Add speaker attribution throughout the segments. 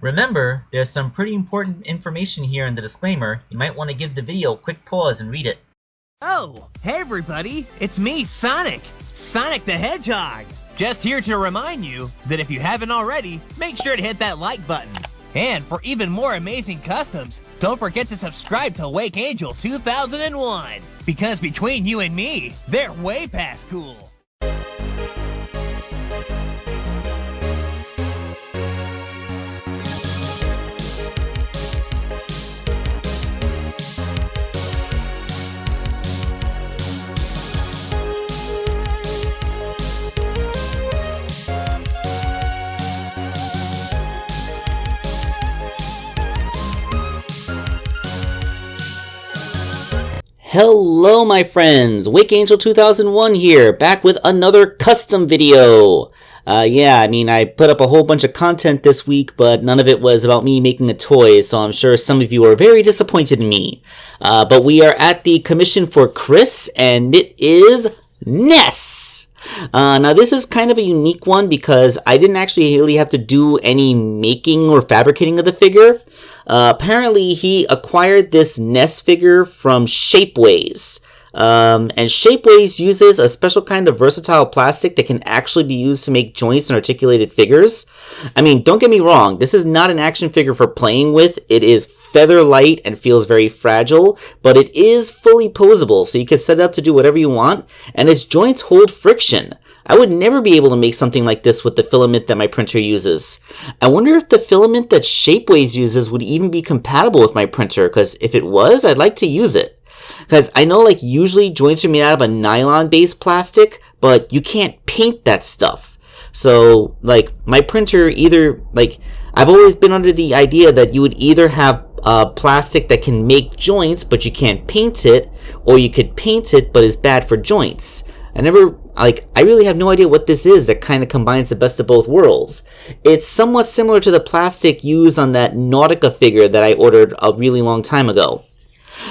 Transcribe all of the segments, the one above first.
Speaker 1: Remember, there's some pretty important information here in the disclaimer. You might want to give the video a quick pause and read it.
Speaker 2: Oh, hey everybody, it's me, Sonic the Hedgehog. Just here to remind you that if you haven't already, make sure to hit that like button. And for even more amazing customs, don't forget to subscribe to Wake Angel 2001. Because between you and me, they're way past cool.
Speaker 3: Hello my friends, Wake Angel 2001 here, back with another custom video. I put up a whole bunch of content this week, but none of it was about me making a toy, so I'm sure some of you are very disappointed in me. But we are at the commission for Chris, and it is Ness. Now this is kind of a unique one because I didn't actually really have to do any making or fabricating of the figure. Apparently he acquired this Ness figure from Shapeways. And Shapeways uses a special kind of versatile plastic that can actually be used to make joints and articulated figures. I mean, don't get me wrong, this is not an action figure for playing with. It is feather light and feels very fragile, but it is fully posable, so you can set it up to do whatever you want, and its joints hold friction. I would never be able to make something like this with the filament that my printer uses. I wonder if the filament that Shapeways uses would even be compatible with my printer, because if it was, I'd like to use it. Because I know usually joints are made out of a nylon-based plastic, but you can't paint that stuff. So my printer I've always been under the idea that you would either have plastic that can make joints, but you can't paint it, or you could paint it, but is bad for joints. I really have no idea what this is that kind of combines the best of both worlds. It's somewhat similar to the plastic used on that Nautica figure that I ordered a really long time ago.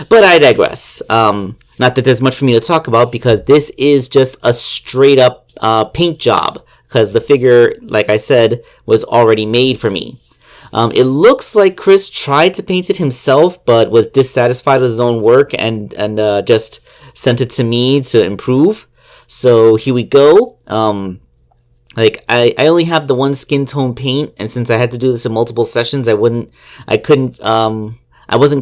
Speaker 3: But I digress. Not that there's much for me to talk about because this is just a straight up paint job. Because the figure, like I said, was already made for me. It looks like Chris tried to paint it himself but was dissatisfied with his own work and just sent it to me to improve. So here we go. I only have the one skin tone paint, and since I had to do this in multiple sessions, I wasn't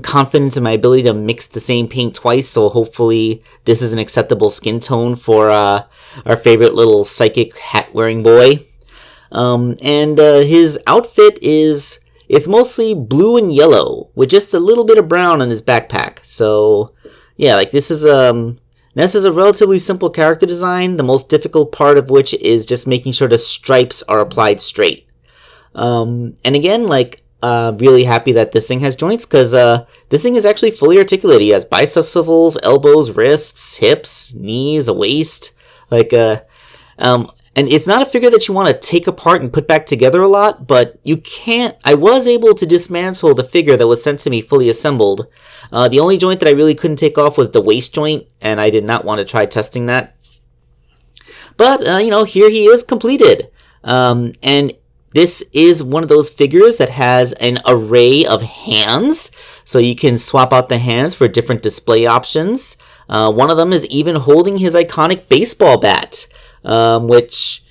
Speaker 3: confident in my ability to mix the same paint twice, so hopefully this is an acceptable skin tone for our favorite little psychic hat-wearing boy. His outfit it's mostly blue and yellow, with just a little bit of brown on his backpack. So, yeah, this is, Ness is a relatively simple character design, the most difficult part of which is just making sure the stripes are applied straight. And again, really happy that this thing has joints, because this thing is actually fully articulated. He has bicep swivels, elbows, wrists, hips, knees, a waist. And it's not a figure that you want to take apart and put back together a lot, but you can't. I was able to dismantle the figure that was sent to me fully assembled. The only joint that I really couldn't take off was the waist joint, and I did not want to try testing that. But, here he is completed. And this is one of those figures that has an array of hands, so you can swap out the hands for different display options. One of them is even holding his iconic baseball bat, which,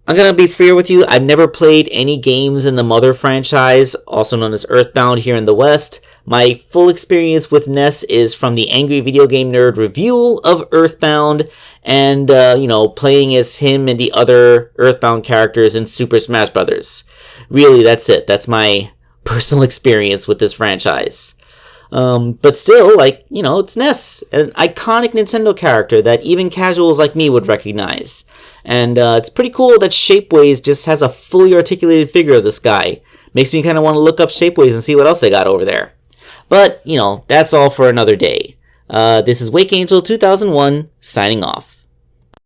Speaker 3: I'm going to be fair with you, I've never played any games in the Mother franchise, also known as Earthbound here in the West. My full experience with Ness is from the Angry Video Game Nerd review of Earthbound, and, playing as him and the other Earthbound characters in Super Smash Bros. Really, that's it. That's my personal experience with this franchise. But still, it's Ness, an iconic Nintendo character that even casuals like me would recognize. And it's pretty cool that Shapeways just has a fully articulated figure of this guy. Makes me kind of want to look up Shapeways and see what else they got over there. But, that's all for another day. This is Wake Angel 2001, signing off.